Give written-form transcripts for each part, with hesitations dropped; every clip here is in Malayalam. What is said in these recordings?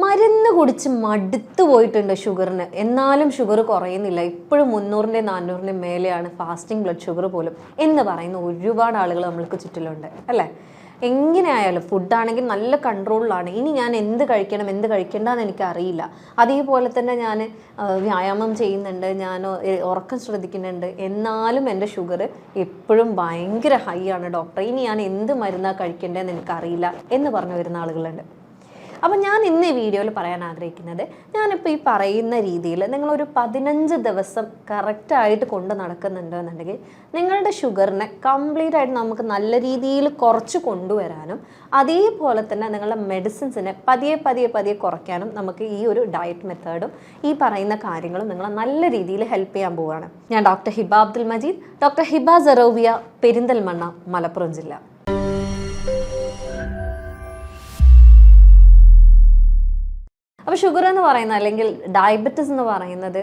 മരുന്ന് കുടിച്ച് മടുത്തു പോയിട്ടുണ്ട് ഷുഗറിന്, എന്നാലും ഷുഗർ കുറയുന്നില്ല, ഇപ്പോഴും 300-ൻ്റെ 400-ൻ്റെ മേലെയാണ് ഫാസ്റ്റിംഗ് ബ്ലഡ് ഷുഗർ പോലും എന്ന് പറയുന്ന ഒരുപാട് ആളുകൾ നമ്മൾക്ക് ചുറ്റിലുണ്ട് അല്ലേ? എങ്ങനെയായാലും ഫുഡാണെങ്കിൽ നല്ല കൺട്രോളിലാണ്. ഇനി ഞാൻ എന്ത് കഴിക്കണം എന്ത് കഴിക്കേണ്ടെന്ന് എനിക്കറിയില്ല. അതേപോലെ തന്നെ ഞാൻ വ്യായാമം ചെയ്യുന്നുണ്ട്, ഞാൻ ഉറക്കം ശ്രദ്ധിക്കുന്നുണ്ട്, എന്നാലും എൻ്റെ ഷുഗർ എപ്പോഴും ഭയങ്കര ഹൈ ആണ് ഡോക്ടർ, ഇനി ഞാൻ എന്ത് മരുന്നാണ് കഴിക്കേണ്ടതെന്ന് എനിക്കറിയില്ല എന്ന് പറഞ്ഞു വരുന്ന ആളുകളുണ്ട്. അപ്പം ഞാൻ ഇന്ന് ഈ വീഡിയോയിൽ പറയാൻ ആഗ്രഹിക്കുന്നത്, ഞാനിപ്പോൾ ഈ പറയുന്ന രീതിയിൽ നിങ്ങളൊരു 15 ദിവസം കറക്റ്റായിട്ട് കൊണ്ട് നടക്കുന്നുണ്ടെന്നുണ്ടെങ്കിൽ നിങ്ങളുടെ ഷുഗറിനെ കംപ്ലീറ്റ് ആയിട്ട് നമുക്ക് നല്ല രീതിയിൽ കുറച്ച് കൊണ്ടുവരാനും അതേപോലെ തന്നെ നിങ്ങളുടെ മെഡിസിൻസിനെ പതിയെ കുറയ്ക്കാനും നമുക്ക് ഈ ഒരു ഡയറ്റ് മെത്തേഡും ഈ പറയുന്ന കാര്യങ്ങളും നിങ്ങളെ നല്ല രീതിയിൽ ഹെൽപ്പ് ചെയ്യാൻ പോവുകയാണ്. ഞാൻ ഡോക്ടർ ഹിബ അബ്ദുൽ മജീദ്, ഡോക്ടർ ഹിബ സറോവിയ, പെരിന്തൽമണ്ണ, മലപ്പുറം ജില്ല. അപ്പോൾ ഷുഗർ എന്ന് പറയുന്നത് അല്ലെങ്കിൽ ഡയബറ്റിസ് എന്ന് പറയുന്നത്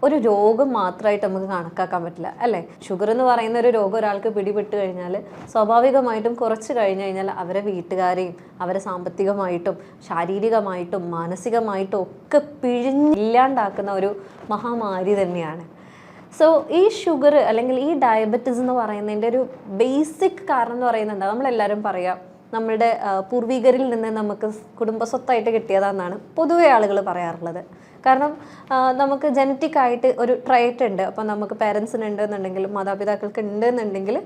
ഒരു രോഗം മാത്രമായിട്ട് നമുക്ക് കണക്കാക്കാൻ പറ്റില്ല അല്ലേ? ഷുഗർ എന്ന് പറയുന്ന ഒരു രോഗം ഒരാൾക്ക് പിടിപെട്ട് കഴിഞ്ഞാൽ സ്വാഭാവികമായിട്ടും കുറച്ച് കഴിഞ്ഞ് കഴിഞ്ഞാൽ അവരെ വീട്ടുകാരെയും അവരെ സാമ്പത്തികമായിട്ടും ശാരീരികമായിട്ടും മാനസികമായിട്ടും ഒക്കെ പിഴിഞ്ഞില്ലാണ്ടാക്കുന്ന ഒരു മഹാമാരി തന്നെയാണ്. സോ ഈ ഷുഗർ അല്ലെങ്കിൽ ഈ ഡയബറ്റിസ് എന്ന് പറയുന്നതിൻ്റെ ഒരു ബേസിക് കാരണം എന്ന് പറയുന്നത് എന്താ? നമ്മളെല്ലാവരും പറയാം നമ്മളുടെ പൂർവികരിൽ നിന്ന് നമുക്ക് കുടുംബസ്വത്തായിട്ട് കിട്ടിയതാണെന്നാണ് പൊതുവെ ആളുകൾ പറയാറുള്ളത്. കാരണം നമുക്ക് ജനറ്റിക്കായിട്ട് ഒരു ട്രൈറ്റ് ഉണ്ട്. അപ്പോൾ നമുക്ക് പേരൻസിന് ഉണ്ടെന്നുണ്ടെങ്കിൽ മാതാപിതാക്കൾക്ക് ഉണ്ടെന്നുണ്ടെങ്കിൽ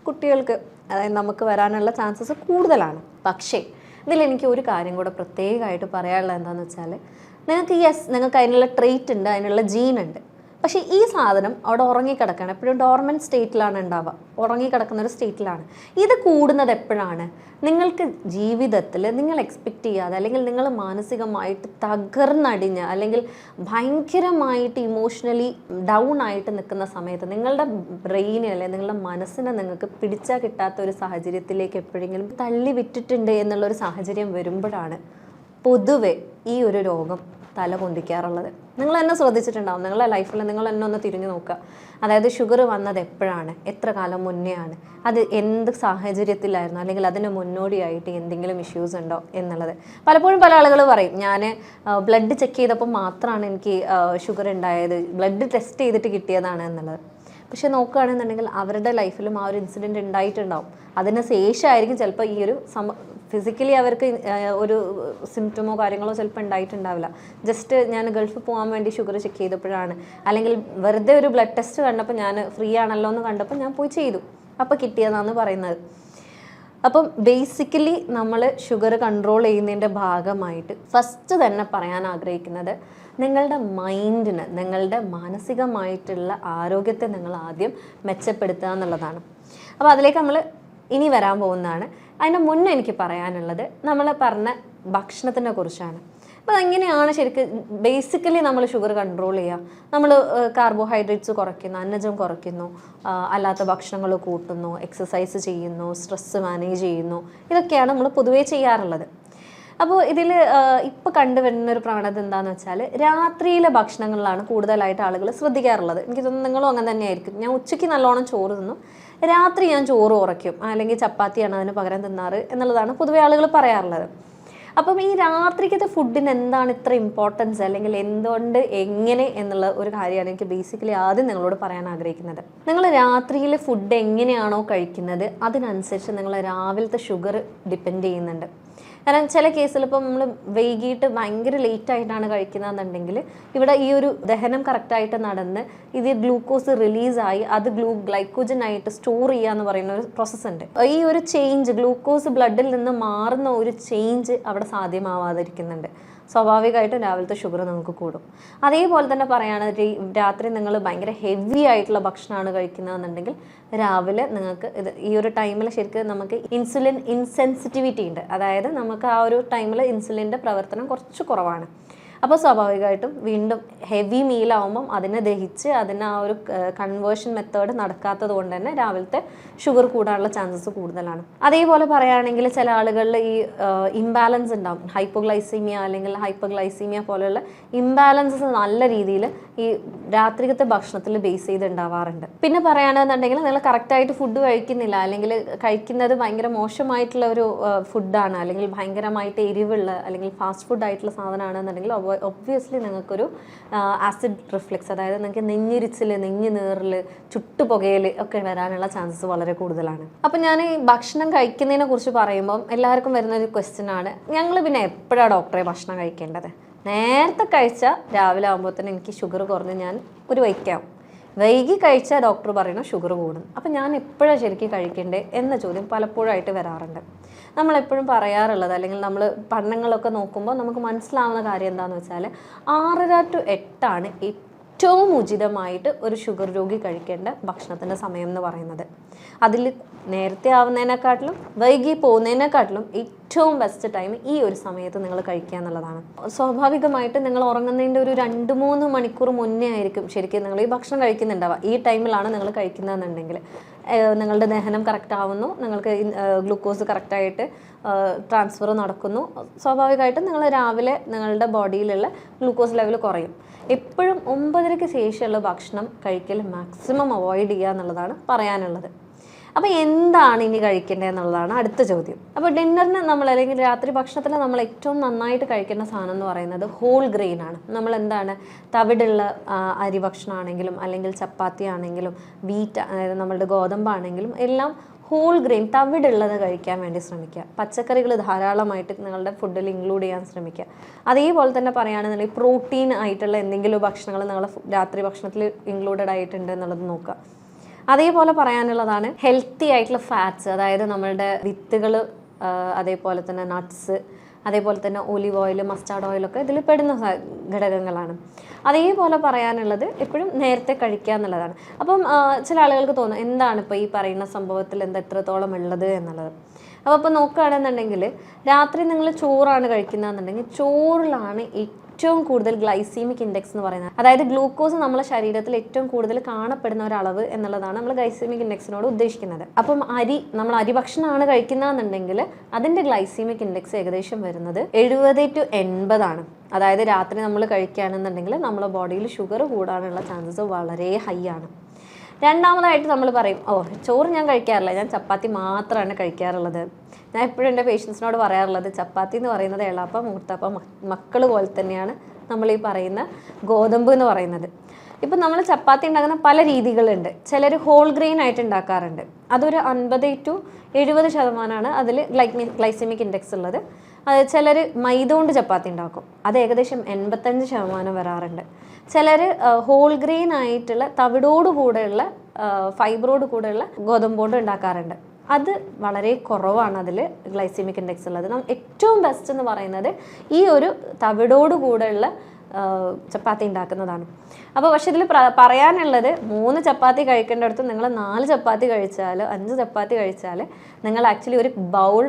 കുട്ടികൾക്ക് അതായത് നമുക്ക് വരാനുള്ള ചാൻസസ് കൂടുതലാണ്. പക്ഷേ ഇതിലെനിക്ക് ഒരു കാര്യം കൂടെ പ്രത്യേകമായിട്ട് പറയാനുള്ളത് എന്താണെന്ന് വെച്ചാൽ, നിങ്ങൾക്ക് അതിനുള്ള ട്രൈറ്റ് ഉണ്ട്, അതിനുള്ള ജീൻ ഉണ്ട്. പക്ഷേ ഈ സാധനം അവിടെ ഉറങ്ങിക്കിടക്കുകയാണ്, എപ്പോഴും ഡോർമൻ സ്റ്റേറ്റിലാണ് ഉണ്ടാവുക, ഉറങ്ങിക്കിടക്കുന്ന ഒരു സ്റ്റേറ്റിലാണ്. ഇത് കൂടുന്നത് എപ്പോഴാണ്? നിങ്ങൾക്ക് ജീവിതത്തിൽ നിങ്ങൾ എക്സ്പെക്റ്റ് ചെയ്യാതെ അല്ലെങ്കിൽ നിങ്ങൾ മാനസികമായിട്ട് തകർന്നടിഞ്ഞ് അല്ലെങ്കിൽ ഭയങ്കരമായിട്ട് ഇമോഷണലി ഡൗൺ ആയിട്ട് നിൽക്കുന്ന സമയത്ത് നിങ്ങളുടെ ബ്രെയിനെ അല്ലെങ്കിൽ നിങ്ങളുടെ മനസ്സിനെ നിങ്ങൾക്ക് പിടിച്ചാൽ കിട്ടാത്ത ഒരു സാഹചര്യത്തിലേക്ക് എപ്പോഴെങ്കിലും തള്ളി വിട്ടിട്ടുണ്ട് എന്നുള്ളൊരു സാഹചര്യം വരുമ്പോഴാണ് പൊതുവെ ഈ ഒരു രോഗം തല പൊന്തിക്കാറുള്ളത്. നിങ്ങൾ തന്നെ ശ്രദ്ധിച്ചിട്ടുണ്ടാവും, നിങ്ങളുടെ ലൈഫിൽ നിങ്ങൾ തന്നെ ഒന്ന് തിരിഞ്ഞു നോക്കുക. അതായത് ഷുഗർ വന്നത് എപ്പോഴാണ്, എത്ര കാലം മുന്നേ ആണ്, അത് എന്ത് സാഹചര്യത്തിലായിരുന്നു, അല്ലെങ്കിൽ അതിന് മുന്നോടിയായിട്ട് എന്തെങ്കിലും ഇഷ്യൂസ് ഉണ്ടോ എന്നുള്ളത്. പലപ്പോഴും പല ആളുകൾ പറയും ഞാൻ ബ്ലഡ് ചെക്ക് ചെയ്തപ്പോൾ മാത്രമാണ് എനിക്ക് ഷുഗർ ഉണ്ടായത്, ബ്ലഡ് ടെസ്റ്റ് ചെയ്തിട്ട് കിട്ടിയതാണ് എന്നുള്ളത്. പക്ഷെ നോക്കുകയാണെന്നുണ്ടെങ്കിൽ അവരുടെ ലൈഫിലും ആ ഒരു ഇൻസിഡൻറ്റ് ഉണ്ടായിട്ടുണ്ടാവും. അതിന് ശേഷമായിരിക്കും ചിലപ്പോൾ ഈ ഒരു ഫിസിക്കലി അവർക്ക് ഒരു സിംറ്റമോ കാര്യങ്ങളോ ചിലപ്പോൾ ഉണ്ടായിട്ടുണ്ടാവില്ല. ജസ്റ്റ് ഞാൻ ഗൾഫിൽ പോകാൻ വേണ്ടി ഷുഗർ ചെക്ക് ചെയ്തപ്പോഴാണ്, അല്ലെങ്കിൽ വെറുതെ ഒരു ബ്ലഡ് ടെസ്റ്റ് കണ്ടപ്പോൾ ഞാൻ ഫ്രീ ആണല്ലോ എന്ന് കണ്ടപ്പോൾ ഞാൻ പോയി ചെയ്തു, അപ്പോൾ കിട്ടിയതാണെന്ന് പറയുന്നത്. അപ്പം ബേസിക്കലി നമ്മൾ ഷുഗർ കൺട്രോൾ ചെയ്യുന്നതിൻ്റെ ഭാഗമായിട്ട് ഫസ്റ്റ് തന്നെ പറയാൻ ആഗ്രഹിക്കുന്നത്, നിങ്ങളുടെ മൈൻഡിന്, നിങ്ങളുടെ മാനസികമായിട്ടുള്ള ആരോഗ്യത്തെ നിങ്ങൾ ആദ്യം മെച്ചപ്പെടുത്തുക എന്നുള്ളതാണ്. അപ്പോൾ അതിലേക്ക് നമ്മൾ ഇനി വരാൻ പോകുന്നതാണ്. അതിന് മുന്നേ എനിക്ക് പറയാനുള്ളത് നമ്മൾ പറഞ്ഞ ഭക്ഷണത്തിനെ കുറിച്ചാണ്. അപ്പോൾ എങ്ങനെയാണ് ശരിക്കും ബേസിക്കലി നമ്മൾ ഷുഗർ കൺട്രോൾ ചെയ്യുക? നമ്മൾ കാർബോഹൈഡ്രേറ്റ്സ് കുറയ്ക്കുന്നു, അന്നജം കുറയ്ക്കുന്നു, അല്ലാത്ത ഭക്ഷണങ്ങൾ കൂട്ടുന്നു, എക്സസൈസ് ചെയ്യുന്നു, സ്ട്രെസ്സ് മാനേജ് ചെയ്യുന്നു, ഇതൊക്കെയാണ് നമ്മൾ പൊതുവേ ചെയ്യാറുള്ളത്. അപ്പോൾ ഇതിൽ ഇപ്പോൾ കണ്ടുവരുന്നൊരു പ്രവണത എന്താണെന്ന് വെച്ചാൽ, രാത്രിയിലെ ഭക്ഷണങ്ങളിലാണ് കൂടുതലായിട്ട് ആളുകൾ ശ്രദ്ധിക്കാറുള്ളത്. എനിക്ക് തോന്നുന്നു നിങ്ങളും അങ്ങനെ തന്നെയായിരിക്കും. ഞാൻ ഉച്ചയ്ക്ക് നല്ലോണം ചോറ് തിന്നും, രാത്രി ഞാൻ ചോറ് കുറയ്ക്കും, അല്ലെങ്കിൽ ചപ്പാത്തിയാണ് അതിന് പകരം തിന്നാറ് എന്നുള്ളതാണ് പൊതുവെ ആളുകൾ പറയാറുള്ളത്. അപ്പം ഈ രാത്രിക്കത്തെ ഫുഡിന് എന്താണ് ഇത്ര ഇമ്പോർട്ടൻസ്, അല്ലെങ്കിൽ എന്തുകൊണ്ട് എങ്ങനെ എന്നുള്ള ഒരു കാര്യമാണ് എനിക്ക് ബേസിക്കലി ആദ്യം നിങ്ങളോട് പറയാൻ ആഗ്രഹിക്കുന്നത്. നിങ്ങൾ രാത്രിയിൽ ഫുഡ് എങ്ങനെയാണോ കഴിക്കുന്നത് അതിനനുസരിച്ച് നിങ്ങൾ രാവിലത്തെ ഷുഗർ ഡിപ്പെൻഡ് ചെയ്യുന്നുണ്ട്. കാരണം ചില കേസിൽ ഇപ്പം നമ്മൾ വൈകിട്ട് ഭയങ്കര ലേറ്റായിട്ടാണ് കഴിക്കുന്നതെന്നുണ്ടെങ്കിൽ ഇവിടെ ഈ ഒരു ദഹനം കറക്റ്റായിട്ട് നടന്ന് ഇത് ഗ്ലൂക്കോസ് റിലീസായി അത് ഗ്ലൈക്കോജനായിട്ട് സ്റ്റോർ ചെയ്യുക എന്ന് പറയുന്ന ഒരു പ്രോസസ്സ് ഉണ്ട്. ഈ ഒരു ചേഞ്ച്, ഗ്ലൂക്കോസ് ബ്ലഡിൽ നിന്ന് മാറുന്ന ഒരു ചേഞ്ച് അവിടെ സാധ്യമാവാതിരിക്കുന്നുണ്ട്. സ്വാഭാവികമായിട്ടും രാവിലത്തെ ഷുഗർ നമുക്ക് കൂടും. അതേപോലെ തന്നെ പറയുകയാണെങ്കിൽ രാത്രി നിങ്ങൾ ഭയങ്കര ഹെവി ആയിട്ടുള്ള ഭക്ഷണമാണ് കഴിക്കുന്നതെന്നുണ്ടെങ്കിൽ രാവിലെ നിങ്ങൾക്ക് ഈ ഒരു ടൈമിൽ ശരിക്കും നമുക്ക് ഇൻസുലിൻ ഇൻസെൻസിറ്റിവിറ്റി ഉണ്ട്. അതായത് നമുക്ക് ആ ഒരു ടൈമിൽ ഇൻസുലിൻ്റെ പ്രവർത്തനം കുറച്ച് കുറവാണ്. അപ്പോൾ സ്വാഭാവികമായിട്ടും വീണ്ടും ഹെവി മീലാവുമ്പം അതിനെ ദഹിച്ച് അതിന് ആ ഒരു കൺവേർഷൻ മെത്തേഡ് നടക്കാത്തത് കൊണ്ട് തന്നെ രാവിലത്തെ ഷുഗർ കൂടാനുള്ള ചാൻസസ് കൂടുതലാണ്. അതേപോലെ പറയുകയാണെങ്കിൽ ചില ആളുകളിൽ ഈ ഇംബാലൻസ് ഉണ്ടാവും, ഹൈപ്പോഗ്ലൈസീമിയ അല്ലെങ്കിൽ ഹൈപ്പർഗ്ലൈസീമിയ പോലെയുള്ള ഇംബാലൻസസ് നല്ല രീതിയിൽ ഈ രാത്രികത്തെ ഭക്ഷണത്തിൽ ബേസ് ചെയ്ത് ഉണ്ടാവാറുണ്ട്. പിന്നെ പറയുകയാണെന്നുണ്ടെങ്കിൽ നിങ്ങൾ കറക്റ്റായിട്ട് ഫുഡ് കഴിക്കുന്നില്ല, അല്ലെങ്കിൽ കഴിക്കുന്നത് ഭയങ്കര മോശമായിട്ടുള്ള ഒരു ഫുഡാണ്, അല്ലെങ്കിൽ ഭയങ്കരമായിട്ട് എരിവുള്ള അല്ലെങ്കിൽ ഫാസ്റ്റ് ഫുഡ് ആയിട്ടുള്ള സാധനമാണെന്നുണ്ടെങ്കിൽ ഒബ്വിയസ്ലി നിങ്ങൾക്കൊരു ആസിഡ് റിഫ്ലെക്സ്, അതായത് നിങ്ങൾക്ക് നെഞ്ഞിരിച്ചിൽ, നെഞ്ഞ് നീറൽ, ചുട്ടുപുകയിൽ ഒക്കെ വരാനുള്ള ചാൻസസ് വളരെ കൂടുതലാണ്. അപ്പം ഞാൻ ഈ ഭക്ഷണം കഴിക്കുന്നതിനെ കുറിച്ച് പറയുമ്പം എല്ലാവർക്കും വരുന്നൊരു ക്വസ്റ്റ്യൻ ആണ്, ഞങ്ങൾ പിന്നെ എപ്പോഴാണ് ഡോക്ടറെ ഭക്ഷണം കഴിക്കേണ്ടത്? നേരത്തെ കഴിച്ചാൽ രാവിലെ ആകുമ്പോൾ തന്നെ എനിക്ക് ഷുഗർ കുറഞ്ഞ് ഞാൻ ഒരു വയ്ക്കാം, വൈകി കഴിച്ചാൽ ഡോക്ടർ പറയണം ഷുഗർ കൂടും. അപ്പം ഞാൻ എപ്പോഴാണ് ശരിക്കും കഴിക്കേണ്ടത് എന്ന ചോദ്യം പലപ്പോഴായിട്ട് വരാറുണ്ട്. നമ്മളെപ്പോഴും പറയാറുള്ളത്, അല്ലെങ്കിൽ നമ്മൾ പഠനങ്ങളൊക്കെ നോക്കുമ്പോൾ നമുക്ക് മനസ്സിലാവുന്ന കാര്യം എന്താണെന്ന് വെച്ചാൽ 6:30 to 8 ഏറ്റവും ഉചിതമായിട്ട് ഒരു ഷുഗർ രോഗി കഴിക്കേണ്ട ഭക്ഷണത്തിൻ്റെ സമയം എന്ന് പറയുന്നത്. അതിൽ നേരത്തെ ആവുന്നതിനെക്കാട്ടിലും വൈകി പോകുന്നതിനെക്കാട്ടിലും ഏറ്റവും ബെസ്റ്റ് ടൈം ഈ ഒരു സമയത്ത് നിങ്ങൾ കഴിക്കുക എന്നുള്ളതാണ്. സ്വാഭാവികമായിട്ട് നിങ്ങൾ ഉറങ്ങുന്നതിൻ്റെ ഒരു 2-3 മണിക്കൂർ മുന്നേ ആയിരിക്കും ശരിക്കും നിങ്ങൾ ഈ ഭക്ഷണം കഴിക്കുന്നുണ്ടാവുക. ഈ ടൈമിലാണ് നിങ്ങൾ കഴിക്കുന്നതെന്നുണ്ടെങ്കിൽ നിങ്ങളുടെ ദഹനം കറക്റ്റ് ആവുന്നു, നിങ്ങൾക്ക് ഗ്ലൂക്കോസ് കറക്റ്റായിട്ട് ട്രാൻസ്ഫർ നടക്കുന്നു. സ്വാഭാവികമായിട്ടും നിങ്ങൾ രാവിലെ നിങ്ങളുടെ ബോഡിയിലുള്ള ഗ്ലൂക്കോസ് ലെവൽ കുറയും. എപ്പോഴും 9:30 ശേഷമുള്ള ഭക്ഷണം കഴിക്കൽ മാക്സിമം അവോയ്ഡ് ചെയ്യുക എന്നുള്ളതാണ് പറയാനുള്ളത്. അപ്പോൾ എന്താണ് ഇനി കഴിക്കേണ്ടത് എന്നുള്ളതാണ് അടുത്ത ചോദ്യം. അപ്പോൾ ഡിന്നറിന് നമ്മൾ, അല്ലെങ്കിൽ രാത്രി ഭക്ഷണത്തിൽ നമ്മൾ ഏറ്റവും നന്നായിട്ട് കഴിക്കേണ്ട സാധനം എന്ന് പറയുന്നത് ഹോൾ ഗ്രെയിൻ ആണ്. നമ്മൾ എന്താണ്, തവിടുള്ള അരി ഭക്ഷണമാണെങ്കിലും അല്ലെങ്കിൽ ചപ്പാത്തി ആണെങ്കിലും വീറ്റ്, അതായത് നമ്മളുടെ ഗോതമ്പാണെങ്കിലും എല്ലാം ഹോൾ ഗ്രെയിൻ തവിടുള്ളത് കഴിക്കാൻ വേണ്ടി ശ്രമിക്കുക. പച്ചക്കറികൾ ധാരാളമായിട്ട് നിങ്ങളുടെ ഫുഡിൽ ഇൻക്ലൂഡ് ചെയ്യാൻ ശ്രമിക്കുക. അതേപോലെ തന്നെ പറയുകയാണെന്നുണ്ടെങ്കിൽ പ്രോട്ടീൻ ആയിട്ടുള്ള എന്തെങ്കിലും ഭക്ഷണങ്ങൾ നിങ്ങളുടെ രാത്രി ഭക്ഷണത്തിൽ ഇൻക്ലൂഡഡ് ആയിട്ടുണ്ട് എന്നുള്ളത് നോക്കുക. അതേപോലെ പറയാനുള്ളതാണ് ഹെൽത്തി ആയിട്ടുള്ള ഫാറ്റ്സ്, അതായത് നമ്മളുടെ വിത്തുകൾ, അതേപോലെ തന്നെ നട്ട്സ്, അതേപോലെ തന്നെ ഒലിവ് ഓയിൽ, മസ്റ്റാർഡ് ഓയിലൊക്കെ ഇതിൽ പെടുന്ന ഘടകങ്ങളാണ്. അതേപോലെ പറയാനുള്ളത് എപ്പോഴും നേരത്തെ കഴിക്കുക എന്നുള്ളതാണ്. അപ്പം ചില ആളുകൾക്ക് തോന്നും എന്താണ് ഇപ്പോൾ ഈ പറയുന്ന സംഭവത്തിൽ എന്താ എത്രത്തോളം ഉള്ളത് എന്നുള്ളത്. അപ്പോൾ നോക്കുകയാണെന്നുണ്ടെങ്കിൽ രാത്രി നിങ്ങൾ ചോറാണ് കഴിക്കുന്നതെന്നുണ്ടെങ്കിൽ ചോറിലാണ് ഏറ്റവും കൂടുതൽ ഗ്ലൈസീമിക് ഇൻഡെക്സ് എന്ന് പറയുന്നത്. അതായത് ഗ്ലൂക്കോസ് നമ്മുടെ ശരീരത്തിൽ ഏറ്റവും കൂടുതൽ കാണപ്പെടുന്ന ഒരളവ് എന്നുള്ളതാണ് നമ്മൾ ഗ്ലൈസീമിക് ഇൻഡെക്സിനോട് ഉദ്ദേശിക്കുന്നത്. അപ്പം നമ്മൾ അരി ഭക്ഷണമാണ് കഴിക്കുന്നതെന്നുണ്ടെങ്കിൽ അതിൻ്റെ ഗ്ലൈസീമിക് ഇൻഡെക്സ് ഏകദേശം വരുന്നത് 70 to 80 അതായത് രാത്രി നമ്മൾ കഴിക്കുകയാണെന്നുണ്ടെങ്കിൽ നമ്മുടെ ബോഡിയിൽ ഷുഗർ കൂടാനുള്ള ചാൻസസ് വളരെ ഹൈ ആണ്. രണ്ടാമതായിട്ട് നമ്മൾ പറയും, ചോറ് ഞാൻ കഴിക്കാറില്ല, ഞാൻ ചപ്പാത്തി മാത്രമാണ് കഴിക്കാറുള്ളത്. ഞാൻ എപ്പോഴും എൻ്റെ പേഷ്യൻസിനോട് പറയാറുള്ളത്, ചപ്പാത്തി എന്ന് പറയുന്നത് എളാപ്പ മൂർത്തപ്പ മക്കൾ പോലെ തന്നെയാണ് നമ്മൾ ഈ പറയുന്ന ഗോതമ്പ് എന്ന് പറയുന്നത്. ഇപ്പം നമ്മൾ ചപ്പാത്തി ഉണ്ടാക്കുന്ന പല രീതികളുണ്ട്. ചിലർ ഹോൾ ഗ്രെയിൻ ആയിട്ട് ഉണ്ടാക്കാറുണ്ട്. അതൊരു 50 to 70% അതിൽ ഗ്ലൈസെമിക് ഇൻഡെക്സ് ഉള്ളത്. ചിലർ മൈദ കൊണ്ട് ചപ്പാത്തി ഉണ്ടാക്കും, അത് ഏകദേശം 85% വരാറുണ്ട്. ചിലർ ഹോൾ ഗ്രെയിൻ ആയിട്ടുള്ള തവിടോട് കൂടെയുള്ള ഫൈബറോട് കൂടെയുള്ള ഗോതമ്പ് കൊണ്ട് ഉണ്ടാക്കാറുണ്ട്. അത് വളരെ കുറവാണ് അതിൽ ഗ്ലൈസെമിക് ഇൻഡെക്സ് ഉള്ളത്. ഏറ്റവും ബെസ്റ്റ് എന്ന് പറയുന്നത് ഈ ഒരു തവിടോട് കൂടെയുള്ള ചപ്പാത്തി ഉണ്ടാക്കുന്നതാണ്. അപ്പോൾ പക്ഷെ ഇതിൽ പറയാനുള്ളത് 3 ചപ്പാത്തി കഴിക്കേണ്ടടുത്ത് നിങ്ങൾ 4 ചപ്പാത്തി കഴിച്ചാൽ 5 ചപ്പാത്തി കഴിച്ചാൽ നിങ്ങൾ ആക്ച്വലി ഒരു ബൗൾ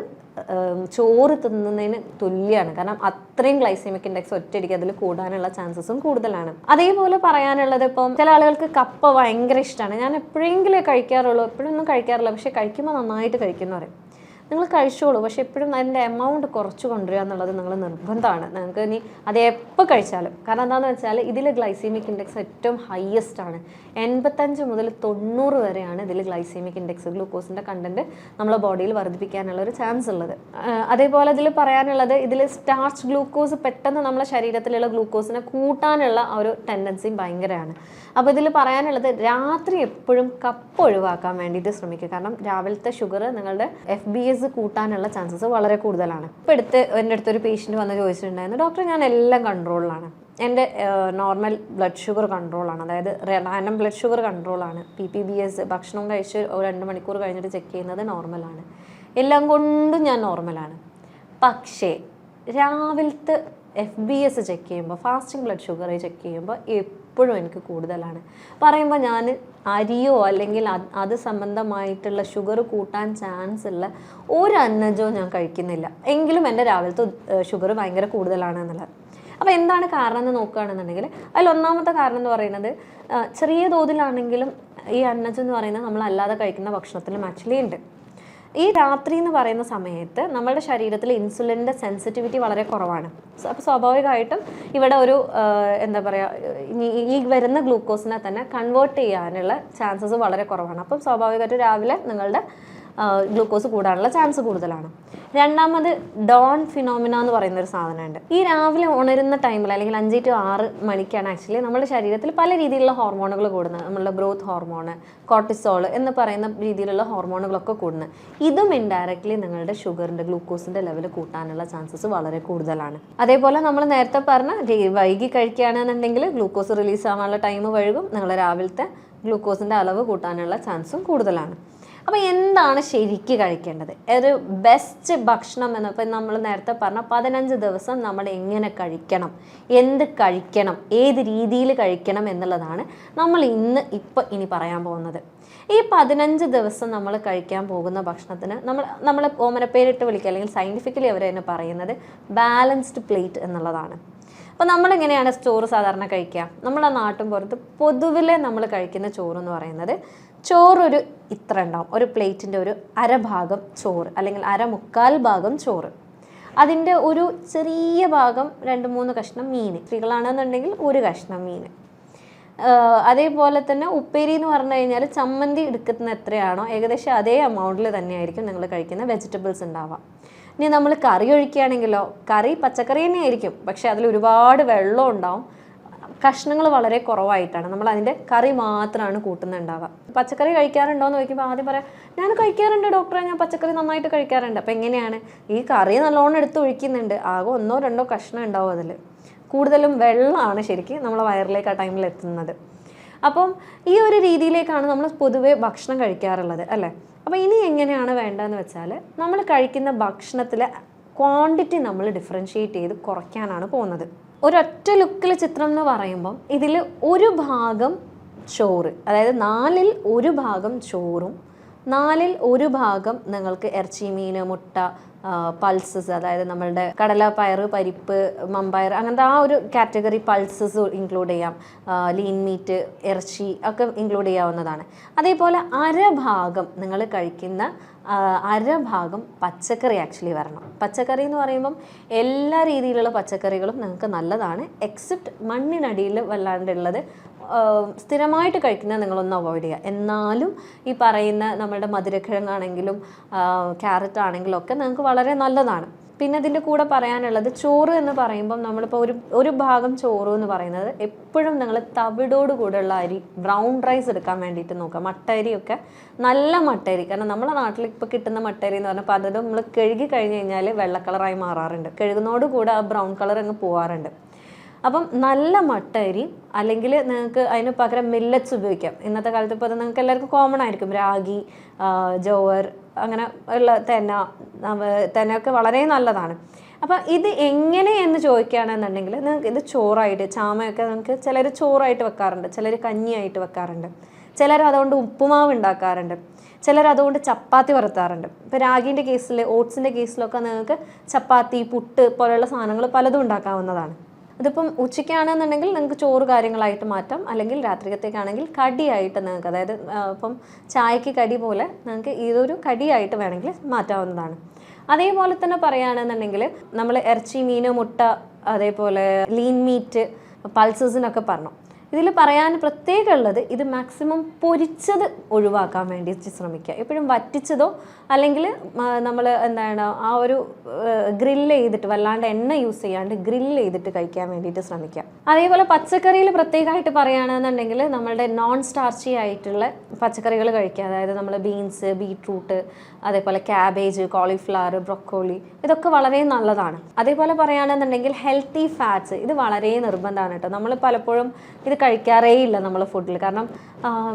ചോറ് തിന്നുന്നതിന് തുല്യമാണ്. കാരണം അത്രയും ഗ്ലൈസെമിക് ഇൻഡെക്സ് ഒറ്റയടിക്ക് അതിൽ കൂടാനുള്ള ചാൻസസും കൂടുതലാണ്. അതേപോലെ പറയാനുള്ളത്, ഇപ്പം ചില ആളുകൾക്ക് കപ്പ ഭയങ്കര ഇഷ്ടമാണ്. ഞാൻ എപ്പോഴെങ്കിലും കഴിക്കാറുള്ളൂ, എപ്പോഴൊന്നും കഴിക്കാറില്ല, പക്ഷെ കഴിക്കുമ്പോൾ നന്നായിട്ട് കഴിക്കുന്ന പറയും. നിങ്ങൾ കഴിച്ചോളൂ, പക്ഷെ എപ്പോഴും അതിൻ്റെ എമൗണ്ട് കുറച്ച് കൊണ്ടുവരിക എന്നുള്ളത് നിങ്ങൾ നിർബന്ധമാണ്. നിങ്ങൾക്ക് ഇനി അത് എപ്പോൾ കഴിച്ചാലും. കാരണം എന്താണെന്ന് വെച്ചാൽ ഇതിൽ ഗ്ലൈസെമിക് ഇൻഡെക്സ് ഏറ്റവും ഹയസ്റ്റ് ആണ്. 85 മുതൽ 90 വരെയാണ് ഇതിൽ ഗ്ലൈസെമിക് ഇൻഡെക്സ്, ഗ്ലൂക്കോസിൻ്റെ കണ്ടന്റ് നമ്മളെ ബോഡിയിൽ വർദ്ധിപ്പിക്കാനുള്ള ഒരു ചാൻസ് ഉള്ളത്. അതേപോലെ ഇതിൽ പറയാനുള്ളത്, ഇതിൽ സ്റ്റാർച്ച് ഗ്ലൂക്കോസ് പെട്ടെന്ന് നമ്മളെ ശരീരത്തിലുള്ള ഗ്ലൂക്കോസിനെ കൂട്ടാനുള്ള ഒരു ടെൻഡൻസിയും ഭയങ്കരമാണ്. അപ്പോൾ ഇതിൽ പറയാനുള്ളത്, രാത്രി എപ്പോഴും കപ്പ് ഒഴിവാക്കാൻ വേണ്ടിയിട്ട് ശ്രമിക്കുക. കാരണം രാവിലത്തെ ഷുഗർ നിങ്ങളുടെ FBS കൂട്ടാനുള്ള ചാൻസസ് വളരെ കൂടുതലാണ്. ഇപ്പോൾ എൻ്റെ അടുത്തൊരു പേഷ്യൻറ്റ് വന്ന് ചോദിച്ചിട്ടുണ്ടായിരുന്നു, ഡോക്ടർ ഞാൻ എല്ലാം കൺട്രോളിലാണ്, എൻ്റെ നോർമൽ ബ്ലഡ് ഷുഗർ കൺട്രോളാണ്, അതായത് റാൻഡം ബ്ലഡ് ഷുഗർ കൺട്രോളാണ്, PPBS ഭക്ഷണം കഴിച്ച് 2 മണിക്കൂർ കഴിഞ്ഞിട്ട് ചെക്ക് ചെയ്യുന്നത് നോർമലാണ്, എല്ലാം കൊണ്ടും ഞാൻ നോർമലാണ്. പക്ഷേ രാവിലത്തെ FBS ചെക്ക് ചെയ്യുമ്പോൾ, ഫാസ്റ്റിംഗ് ബ്ലഡ് ഷുഗർ ചെക്ക് ചെയ്യുമ്പോൾ എപ്പോഴും എനിക്ക് കൂടുതലാണ്. പറയുമ്പോൾ ഞാൻ അരിയോ അല്ലെങ്കിൽ അത് സംബന്ധമായിട്ടുള്ള ഷുഗർ കൂട്ടാൻ ചാൻസ് ഉള്ള ഒരു അന്നജവും ഞാൻ കഴിക്കുന്നില്ല, എങ്കിലും എൻ്റെ രാവിലത്തെ ഷുഗർ ഭയങ്കര കൂടുതലാണ് എന്നുള്ളത്. അപ്പോൾ എന്താണ് കാരണം എന്ന് നോക്കുകയാണെന്നുണ്ടെങ്കിൽ അതിൽ ഒന്നാമത്തെ കാരണം എന്ന് പറയുന്നത് ചെറിയ തോതിലാണെങ്കിലും ഈ അന്നജം എന്ന് പറയുന്നത് നമ്മൾ അല്ലാതെ കഴിക്കുന്ന ഭക്ഷണത്തിലും ആക്ച്വലി ഉണ്ട്. ഈ രാത്രി എന്ന് പറയുന്ന സമയത്ത് നമ്മുടെ ശരീരത്തിൽ ഇൻസുലിൻ്റെ സെൻസിറ്റിവിറ്റി വളരെ കുറവാണ്. അപ്പോൾ സ്വാഭാവികമായിട്ടും ഇവിടെ ഒരു എന്താ പറയുക, ഈ വരുന്ന ഗ്ലൂക്കോസിനെ തന്നെ കൺവേർട്ട് ചെയ്യാനുള്ള ചാൻസസ് വളരെ കുറവാണ്. അപ്പം സ്വാഭാവികമായിട്ടും രാവിലെ നിങ്ങളുടെ ഗ്ലൂക്കോസ് കൂടാനുള്ള ചാൻസ് കൂടുതലാണ്. രണ്ടാമത് ഡോൺ ഫിനോമിന എന്ന് പറയുന്ന ഒരു സാധനമുണ്ട്. ഈ രാവിലെ ഉണരുന്ന ടൈമിൽ അല്ലെങ്കിൽ 5 to 6 മണിക്കാണ് ആക്ച്വലി നമ്മുടെ ശരീരത്തിൽ പല രീതിയിലുള്ള ഹോർമോണുകൾ കൂടുന്നത്. നമ്മളുടെ ഗ്രോത്ത് ഹോർമോണ്, കോർട്ടിസോൾ എന്ന് പറയുന്ന രീതിയിലുള്ള ഹോർമോണുകളൊക്കെ കൂടുന്നത്. ഇതും ഇൻഡയറക്റ്റ്ലി നിങ്ങളുടെ ഷുഗറിൻ്റെ, ഗ്ലൂക്കോസിൻ്റെ ലെവൽ കൂട്ടാനുള്ള ചാൻസസ് വളരെ കൂടുതലാണ്. അതേപോലെ നമ്മൾ നേരത്തെ പറഞ്ഞ വൈകി കഴിക്കുകയാണെന്നുണ്ടെങ്കിൽ ഗ്ലൂക്കോസ് റിലീസ് ആവാനുള്ള ടൈം വഴുകും, നിങ്ങൾ രാവിലത്തെ ഗ്ലൂക്കോസിൻ്റെ അളവ് കൂട്ടാനുള്ള ചാൻസും കൂടുതലാണ്. അപ്പോൾ എന്താണ് ശരിക്ക് കഴിക്കേണ്ടത്? ഒരു ബെസ്റ്റ് ഭക്ഷണം എന്ന് ഇപ്പം നമ്മൾ നേരത്തെ പറഞ്ഞ 15 ദിവസം നമ്മൾ എങ്ങനെ കഴിക്കണം, എന്ത് കഴിക്കണം, ഏത് രീതിയിൽ കഴിക്കണം എന്നുള്ളതാണ് നമ്മൾ ഇനി പറയാൻ പോകുന്നത്. ഈ 15 ദിവസം നമ്മൾ കഴിക്കാൻ പോകുന്ന ഭക്ഷണത്തിന് നമ്മൾ ഓമനപ്പേരിട്ട് വിളിക്കുക, അല്ലെങ്കിൽ സയൻറ്റിഫിക്കലി അവർ തന്നെ പറയുന്നത് ബാലൻസ്ഡ് പ്ലേറ്റ് എന്നുള്ളതാണ്. അപ്പോൾ നമ്മളെങ്ങനെയാണ് ചോറ് സാധാരണ കഴിക്കുക? നമ്മളെ നാട്ടിൻ പുറത്ത് പൊതുവിലെ നമ്മൾ കഴിക്കുന്ന ചോറ് എന്ന് പറയുന്നത്, ചോറൊരു ഇത്ര ഉണ്ടാവും, ഒരു പ്ലേറ്റിൻ്റെ ഒരു അരഭാഗം ചോറ് അല്ലെങ്കിൽ 1/4 ഭാഗം ചോറ്, അതിൻ്റെ ഒരു ചെറിയ ഭാഗം 2-3 കഷ്ണം മീൻ, സ്ത്രീകളാണെന്നുണ്ടെങ്കിൽ 1 കഷ്ണം മീൻ. അതേപോലെ തന്നെ ഉപ്പേരി എന്ന് പറഞ്ഞു കഴിഞ്ഞാൽ ചമ്മന്തി എടുക്കുന്ന എത്രയാണോ ഏകദേശം അതേ എമൗണ്ടിൽ തന്നെയായിരിക്കും നിങ്ങൾ കഴിക്കുന്ന വെജിറ്റബിൾസ് ഉണ്ടാവുക. ഇനി നമ്മൾ കറി ഒഴിക്കുകയാണെങ്കിലോ, കറി പച്ചക്കറി തന്നെയായിരിക്കും, പക്ഷേ അതിൽ ഒരുപാട് വെള്ളം ഉണ്ടാവും, കഷ്ണങ്ങൾ വളരെ കുറവായിട്ടാണ്, നമ്മൾ അതിൻ്റെ കറി മാത്രമാണ് കൂട്ടുന്നുണ്ടാവുക. പച്ചക്കറി കഴിക്കാറുണ്ടോ എന്ന് ചോദിക്കുമ്പോൾ ആദ്യം പറയാം, ഞാൻ കഴിക്കാറുണ്ട് ഡോക്ടറെ, ഞാൻ പച്ചക്കറി നന്നായിട്ട് കഴിക്കാറുണ്ട്. അപ്പോൾ എങ്ങനെയാണ്? ഈ കറി നല്ലോണം എടുത്ത് ഒഴിക്കുന്നുണ്ട്, ആകെ 1-2 കഷ്ണം ഉണ്ടാവും, അതിൽ കൂടുതലും വെള്ളമാണ് ശരിക്കും നമ്മളെ വയറിലേക്ക് ആ ടൈമിൽ എത്തുന്നത്. അപ്പം ഈ ഒരു രീതിയിലേക്കാണ് നമ്മൾ പൊതുവേ ഭക്ഷണം കഴിക്കാറുള്ളത് അല്ലേ. അപ്പോൾ ഇനി എങ്ങനെയാണ് വേണ്ടതെന്ന് വെച്ചാൽ, നമ്മൾ കഴിക്കുന്ന ഭക്ഷണത്തിലെ ക്വാണ്ടിറ്റി നമ്മൾ ഡിഫറൻഷ്യേറ്റ് ചെയ്ത് കുറയ്ക്കാനാണ് പോകുന്നത്. ഒരൊറ്റ ലുക്കിൽ ചിത്രം എന്ന് പറയുമ്പം ഇതിൽ 1 ഭാഗം ചോറ്, അതായത് 4-ൽ 1 ഭാഗം ചോറും 4-ൽ 1 ഭാഗം നിങ്ങൾക്ക് ഇറച്ചി, മീൻ, മുട്ട, പൾസസ്, അതായത് നമ്മളുടെ കടല, പയർ, പരിപ്പ്, മമ്പയർ, അങ്ങനത്തെ ആ ഒരു കാറ്റഗറി പൾസസ് ഇൻക്ലൂഡ് ചെയ്യാം. ലീൻ മീറ്റ്, ഇറച്ചി ഒക്കെ ഇൻക്ലൂഡ് ചെയ്യാവുന്നതാണ്. അതേപോലെ 1/2 ഭാഗം നിങ്ങൾ കഴിക്കുന്ന 1/2 ഭാഗം പച്ചക്കറി ആക്ച്വലി വരണം. പച്ചക്കറി എന്ന് പറയുമ്പം എല്ലാ രീതിയിലുള്ള പച്ചക്കറികളും നിങ്ങൾക്ക് നല്ലതാണ്, എക്സെപ്റ്റ് മണ്ണിനടിയിൽ വല്ലാണ്ടുള്ളത് സ്ഥിരമായിട്ട് കഴിക്കുന്നത് നിങ്ങളൊന്ന് അവോയ്ഡ് ചെയ്യുക. എന്നാലും ഈ പറയുന്ന നമ്മളുടെ മധുരക്കിഴങ്ങാണെങ്കിലും ക്യാരറ്റ് ആണെങ്കിലും ഒക്കെ നിങ്ങൾക്ക് വളരെ നല്ലതാണ്. പിന്നെ ഇതിൻ്റെ കൂടെ പറയാനുള്ളത്, ചോറ് എന്ന് പറയുമ്പം നമ്മളിപ്പോൾ ഒരു ഭാഗം ചോറ് എന്ന് പറയുന്നത് എപ്പോഴും നിങ്ങൾ തവിടോട് കൂടെയുള്ള അരി, ബ്രൗൺ റൈസ് എടുക്കാൻ വേണ്ടിയിട്ട് നോക്കുക. മട്ടരിയൊക്കെ നല്ല മട്ടരി, കാരണം നമ്മളെ നാട്ടിൽ ഇപ്പോൾ കിട്ടുന്ന മട്ടരി എന്ന് പറഞ്ഞാൽ പലതും നമ്മൾ കഴുകി കഴിഞ്ഞ് കഴിഞ്ഞാൽ വെള്ള കളറായി മാറാറുണ്ട്, കഴുകുന്നതോട് കൂടെ ആ ബ്രൗൺ കളർ അങ്ങ് പോകാറുണ്ട്. അപ്പം നല്ല മട്ടരി, അല്ലെങ്കിൽ നിങ്ങൾക്ക് അതിന് പകരം മില്ലറ്റ്സ് ഉപയോഗിക്കാം. ഇന്നത്തെ കാലത്ത് ഇപ്പോൾ അത് നിങ്ങൾക്ക് എല്ലാവർക്കും കോമൺ ആയിരിക്കും, രാഗി, ജോവർ, അങ്ങനെ ഉള്ള തെനയൊക്കെ വളരെ നല്ലതാണ്. അപ്പം ഇത് എങ്ങനെയെന്ന് ചോദിക്കുകയാണെന്നുണ്ടെങ്കിൽ, നിങ്ങൾക്ക് ഇത് ചോറായിട്ട്, ചാമയൊക്കെ നിങ്ങൾക്ക് ചിലർ ചോറായിട്ട് വെക്കാറുണ്ട്, ചിലർ കഞ്ഞിയായിട്ട് വെക്കാറുണ്ട്, ചിലർ അതുകൊണ്ട് ഉപ്പുമാവ് ഉണ്ടാക്കാറുണ്ട്, ചിലർ അതുകൊണ്ട് ചപ്പാത്തി വറുത്താറുണ്ട്. ഇപ്പോൾ രാഗിൻ്റെ കേസിൽ, ഓട്സിൻ്റെ കേസിലൊക്കെ നിങ്ങൾക്ക് ചപ്പാത്തി, പുട്ട് പോലെയുള്ള സാധനങ്ങൾ പലതും ഉണ്ടാക്കാവുന്നതാണ്. അതിപ്പം ഉച്ചയ്ക്കാണെന്നുണ്ടെങ്കിൽ നിങ്ങൾക്ക് ചോറ് കാര്യങ്ങളായിട്ട് മാറ്റാം, അല്ലെങ്കിൽ രാത്രികത്തേക്കാണെങ്കിൽ കടിയായിട്ട് നിങ്ങൾക്ക്, അതായത് ഇപ്പം ചായക്ക് കടി പോലെ നിങ്ങൾക്ക് ഇതൊരു കടിയായിട്ട് വേണമെങ്കിൽ മാറ്റാവുന്നതാണ്. അതേപോലെ തന്നെ പറയുകയാണെന്നുണ്ടെങ്കിൽ നമ്മൾ ഇറച്ചി, മീൻ, മുട്ട, അതേപോലെ ലീൻ മീറ്റ്, പൾസസിനൊക്കെ പറഞ്ഞു. ഇതിൽ പറയാൻ പ്രത്യേകം ഉള്ളത്, ഇത് മാക്സിമം പൊരിച്ചത് ഒഴിവാക്കാൻ വേണ്ടി ശ്രമിക്കുക. എപ്പോഴും വറ്റിച്ചതോ അല്ലെങ്കിൽ നമ്മൾ എന്താണ് ആ ഒരു ഗ്രില്ല് ചെയ്തിട്ട്, വല്ലാണ്ട് എണ്ണ യൂസ് ചെയ്യാണ്ട് ഗ്രില്ല് ചെയ്തിട്ട് കഴിക്കാൻ വേണ്ടിയിട്ട് ശ്രമിക്കുക. അതേപോലെ പച്ചക്കറിയിൽ പ്രത്യേകമായിട്ട് പറയുകയാണെന്നുണ്ടെങ്കിൽ നമ്മളുടെ നോൺ സ്റ്റാർച്ചി ആയിട്ടുള്ള പച്ചക്കറികൾ കഴിക്കുക. അതായത് നമ്മൾ ബീൻസ്, ബീട്രൂട്ട്, അതേപോലെ ക്യാബേജ്, കോളിഫ്ലവർ, ബ്രൊക്കോളി, ഇതൊക്കെ വളരെ നല്ലതാണ്. അതേപോലെ പറയുകയാണെന്നുണ്ടെങ്കിൽ ഹെൽത്തി ഫാറ്റ്സ്, ഇത് വളരെ നിർബന്ധമാണ് കേട്ടോ. നമ്മൾ പലപ്പോഴും ഇത് കഴിക്കാറേ ഇല്ല നമ്മൾ ഫുഡിൽ, കാരണം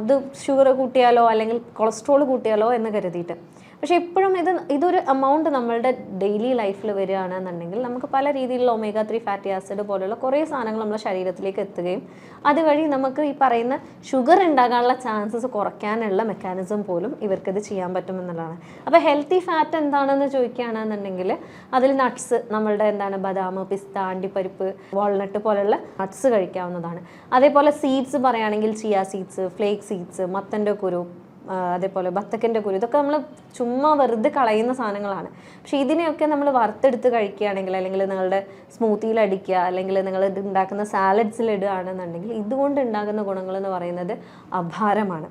ഇത് ഷുഗർ കൂട്ടിയാലോ അല്ലെങ്കിൽ കൊളസ്ട്രോൾ കൂട്ടിയാലോ എന്ന് കരുതിയിട്ട്. പക്ഷേ ഇപ്പോഴും ഇതൊരു എമൗണ്ട് നമ്മളുടെ ഡെയിലി ലൈഫിൽ വരികയാണെന്നുണ്ടെങ്കിൽ നമുക്ക് പല രീതിയിലുള്ള ഒമേഗ 3 ഫാറ്റി ആസിഡ് പോലുള്ള കുറേ സാധനങ്ങൾ നമ്മുടെ ശരീരത്തിലേക്ക് എത്തുകയും അതുവഴി നമുക്ക് ഈ പറയുന്ന ഷുഗർ ഉണ്ടാകാനുള്ള ചാൻസസ് കുറയ്ക്കാനുള്ള മെക്കാനിസം പോലും ഇവർക്കിത് ചെയ്യാൻ പറ്റുമെന്നുള്ളതാണ്. അപ്പോൾ ഹെൽത്തി ഫാറ്റ് എന്താണെന്ന് ചോദിക്കുകയാണെന്നുണ്ടെങ്കിൽ അതിൽ നട്ട്സ്, നമ്മളുടെ എന്താണ് ബദാം, പിസ്ത, അണ്ടിപ്പരിപ്പ്, വാൾനട്ട് പോലുള്ള നട്ട്സ് കഴിക്കാവുന്നതാണ്. അതേപോലെ സീഡ്സ് പറയുകയാണെങ്കിൽ ചിയ സീഡ്സ്, ഫ്ലേക്ക് സീഡ്സ്, മത്തൻ്റെ കുരു, അതേപോലെ ബത്തക്കൻ്റെ കുരു, ഇതൊക്കെ നമ്മൾ ചുമ്മാ വെറുതെ കളയുന്ന സാധനങ്ങളാണ്. പക്ഷേ ഇതിനെയൊക്കെ നമ്മൾ വറുത്തെടുത്ത് കഴിക്കുകയാണെങ്കിൽ, അല്ലെങ്കിൽ നിങ്ങളുടെ സ്മൂത്തിയിൽ അടിക്കുക, അല്ലെങ്കിൽ നിങ്ങൾ ഇത് ഉണ്ടാക്കുന്ന സാലഡ്സിൽ ഇടുകയാണെന്നുണ്ടെങ്കിൽ ഇതുകൊണ്ട് ഉണ്ടാകുന്ന ഗുണങ്ങൾ എന്ന് പറയുന്നത് അപാരമാണ്.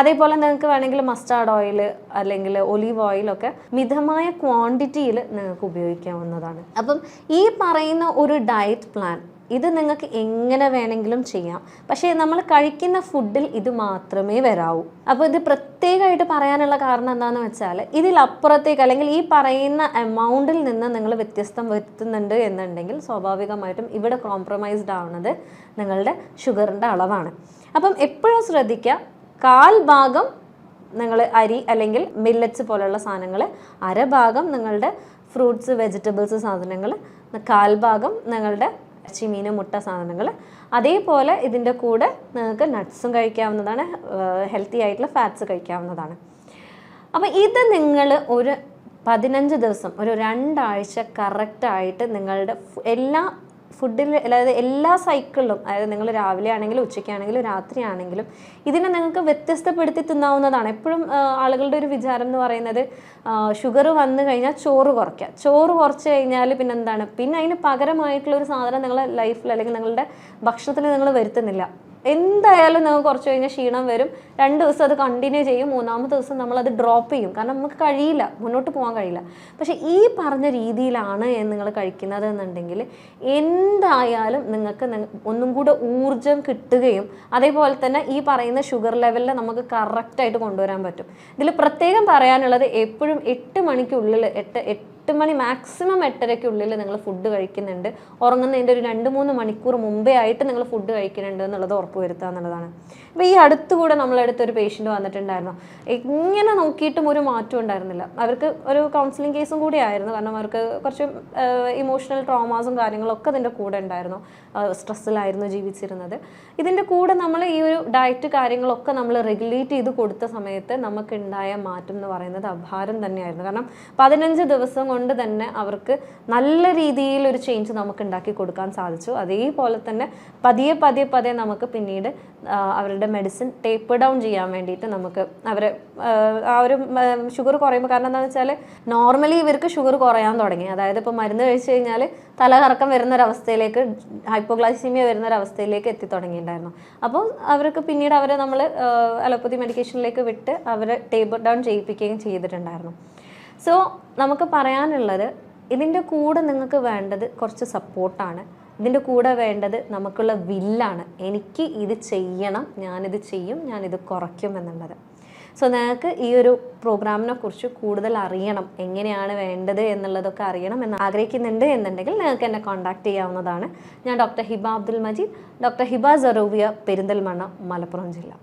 അതേപോലെ നിങ്ങൾക്ക് വേണമെങ്കിൽ മസ്റ്റാർഡ് ഓയിൽ അല്ലെങ്കിൽ ഒലീവ് ഓയിലൊക്കെ മിതമായ ക്വാണ്ടിറ്റിയിൽ നിങ്ങൾക്ക് ഉപയോഗിക്കാവുന്നതാണ്. അപ്പം ഈ പറയുന്ന ഒരു ഡയറ്റ് പ്ലാൻ ഇത് നിങ്ങൾക്ക് എങ്ങനെ വേണമെങ്കിലും ചെയ്യാം. പക്ഷേ നമ്മൾ കഴിക്കുന്ന ഫുഡിൽ ഇത് മാത്രമേ വരാവൂ. അപ്പോൾ ഇത് പ്രത്യേകമായിട്ട് പറയാനുള്ള കാരണം എന്താണെന്ന് വെച്ചാൽ ഇതിലപ്പുറത്തേക്ക് അല്ലെങ്കിൽ ഈ പറയുന്ന എമൗണ്ടിൽ നിന്ന് നിങ്ങൾ വ്യത്യസ്തം വരുത്തുന്നുണ്ട് എന്നുണ്ടെങ്കിൽ സ്വാഭാവികമായിട്ടും ഇവിടെ കോംപ്രമൈസ്ഡ് ആവുന്നത് നിങ്ങളുടെ ഷുഗറിൻ്റെ അളവാണ്. അപ്പം എപ്പോഴും ശ്രദ്ധിക്കുക, 1/4 ഭാഗം നിങ്ങൾ അരി അല്ലെങ്കിൽ മില്ലറ്റ്സ് പോലുള്ള സാധനങ്ങൾ, 1/2 ഭാഗം നിങ്ങളുടെ ഫ്രൂട്ട്സ്, വെജിറ്റബിൾസ് സാധനങ്ങൾ, 1/4 ഭാഗം നിങ്ങളുടെ ഇറച്ചി, മീൻ, മുട്ട സാധനങ്ങൾ. അതേപോലെ ഇതിൻ്റെ കൂടെ നിങ്ങൾക്ക് നട്ട്സും കഴിക്കാവുന്നതാണ്, ഹെൽത്തി ആയിട്ടുള്ള ഫാറ്റ്സ് കഴിക്കാവുന്നതാണ്. അപ്പോൾ ഇത് നിങ്ങൾ ഒരു 15 ദിവസം, ഒരു 2 ആഴ്ച കറക്റ്റായിട്ട് നിങ്ങളുടെ എല്ലാ ഫുഡിൽ, അതായത് എല്ലാ സൈക്കിളിലും, അതായത് നിങ്ങൾ രാവിലെ ആണെങ്കിലും ഉച്ചയ്ക്കാണെങ്കിലും രാത്രിയാണെങ്കിലും ഇതിനെ നിങ്ങൾക്ക് വ്യത്യസ്തപ്പെടുത്തി തിന്നാവുന്നതാണ്. എപ്പോഴും ആളുകളുടെ ഒരു വിചാരം എന്ന് പറയുന്നത് ഷുഗർ വന്നു കഴിഞ്ഞാൽ ചോറ് കുറയ്ക്കുക, ചോറ് കുറച്ച് കഴിഞ്ഞാൽ പിന്നെ എന്താണ്, പിന്നെ അതിന് പകരമായിട്ടുള്ള ഒരു സാധനം നിങ്ങളുടെ ലൈഫിൽ അല്ലെങ്കിൽ നിങ്ങളുടെ ഭക്ഷണത്തിൽ നിങ്ങൾ വരുത്തുന്നില്ല. എന്തായാലും നമുക്ക് കുറച്ച് കഴിഞ്ഞാൽ ക്ഷീണം വരും, 2 ദിവസം അത് കണ്ടിന്യൂ ചെയ്യും, 3-ാമത്തെ ദിവസം നമ്മളത് ഡ്രോപ്പ് ചെയ്യും. കാരണം നമുക്ക് കഴിയില്ല, മുന്നോട്ട് പോകാൻ കഴിയില്ല. പക്ഷേ ഈ പറഞ്ഞ രീതിയിലാണ് നിങ്ങൾ കഴിക്കുന്നത് എന്നുണ്ടെങ്കിൽ എന്തായാലും നിങ്ങൾക്ക് ഒന്നും കൂടെ ഊർജം കിട്ടുകയും അതേപോലെ തന്നെ ഈ പറയുന്ന ഷുഗർ ലെവലിൽ നമുക്ക് കറക്റ്റായിട്ട് കൊണ്ടുവരാൻ പറ്റും. ഇതിൽ പ്രത്യേകം പറയാനുള്ളത്, എപ്പോഴും 8 മണിക്കുള്ളിൽ 8 മണി മാക്സിമം 8:30-ക്കുള്ളിൽ നിങ്ങൾ ഫുഡ് കഴിക്കുന്നുണ്ട്, ഉറങ്ങുന്നതിൻ്റെ ഒരു 2-3 മണിക്കൂർ മുമ്പേ ആയിട്ട് നിങ്ങൾ ഫുഡ് കഴിക്കുന്നുണ്ട് എന്നുള്ളത് ഉറപ്പ് വരുത്തുക എന്നുള്ളതാണ്. അപ്പോൾ ഈ അടുത്തുകൂടെ നമ്മളടുത്തൊരു പേഷ്യൻറ്റ് വന്നിട്ടുണ്ടായിരുന്നു. എങ്ങനെ നോക്കിയിട്ടും ഒരു മാറ്റം ഉണ്ടായിരുന്നില്ല. അവർക്ക് ഒരു കൗൺസിലിംഗ് കേസും കൂടി ആയിരുന്നു. കാരണം അവർക്ക് കുറച്ച് ഇമോഷണൽ ട്രോമാസും കാര്യങ്ങളൊക്കെ ഇതിൻ്റെ കൂടെ ഉണ്ടായിരുന്നു. സ്ട്രെസ്സിലായിരുന്നു ജീവിച്ചിരുന്നത്. ഇതിൻ്റെ കൂടെ നമ്മൾ ഈ ഒരു ഡയറ്റ് കാര്യങ്ങളൊക്കെ നമ്മൾ റെഗുലേറ്റ് ചെയ്ത് കൊടുത്ത സമയത്ത് നമുക്കുണ്ടായ മാറ്റം എന്ന് പറയുന്നത് അപാരം തന്നെയായിരുന്നു. കാരണം 15 ദിവസം കൊണ്ട് തന്നെ അവർക്ക് നല്ല രീതിയിൽ ഒരു ചേഞ്ച് നമുക്ക് ഉണ്ടാക്കി കൊടുക്കാൻ സാധിച്ചു. അതേപോലെ തന്നെ പതിയെ നമുക്ക് പിന്നീട് അവരുടെ മെഡിസിൻ ടേപ്പർ ഡൗൺ ചെയ്യാൻ വേണ്ടിയിട്ട് നമുക്ക് അവരെ ആ ഒരു ഷുഗർ കുറയുമ്പോൾ, കാരണം എന്താണെന്ന് വെച്ചാൽ നോർമലി ഇവർക്ക് ഷുഗർ കുറയാൻ തുടങ്ങി. അതായത് ഇപ്പോൾ മരുന്ന് കഴിച്ചു കഴിഞ്ഞാൽ തലകറക്കം വരുന്നൊരവസ്ഥയിലേക്ക്, ഹൈപ്പോഗ്ലൈസീമിയ വരുന്നൊരവസ്ഥയിലേക്ക് എത്തി തുടങ്ങിയിട്ടുണ്ടായിരുന്നു. അപ്പോൾ അവർക്ക് പിന്നീട് അവരെ നമ്മൾ അലോപ്പതി മെഡിക്കേഷനിലേക്ക് വിട്ട് അവരെ ടേപ്പർ ഡൗൺ ചെയ്യിപ്പിക്കുകയും ചെയ്തിട്ടുണ്ടായിരുന്നു. സോ നമുക്ക് പറയാനുള്ളത്, ഇതിൻ്റെ കൂടെ നിങ്ങൾക്ക് വേണ്ടത് കുറച്ച് സപ്പോർട്ടാണ്. ഇതിൻ്റെ കൂടെ വേണ്ടത് നമുക്കുള്ള വില്ലാണ്. എനിക്ക് ഇത് ചെയ്യണം, ഞാനിത് ചെയ്യും, ഞാനിത് കുറയ്ക്കും എന്നുള്ളത്. സോ നിങ്ങൾക്ക് ഈ ഒരു പ്രോഗ്രാമിനെ കുറിച്ച് കൂടുതൽ അറിയണം, എങ്ങനെയാണ് വേണ്ടത് എന്നുള്ളതൊക്കെ അറിയണം എന്ന് ആഗ്രഹിക്കുന്നുണ്ട് എന്നുണ്ടെങ്കിൽ നിങ്ങൾക്ക് എന്നെ കോൺടാക്ട് ചെയ്യാവുന്നതാണ്. ഞാൻ ഡോക്ടർ ഹിബ അബ്ദുൽ മജീദ്, ഡോക്ടർ ഹിബ സറൂവിയ, പെരിന്തൽമണ്ണ, മലപ്പുറം ജില്ല.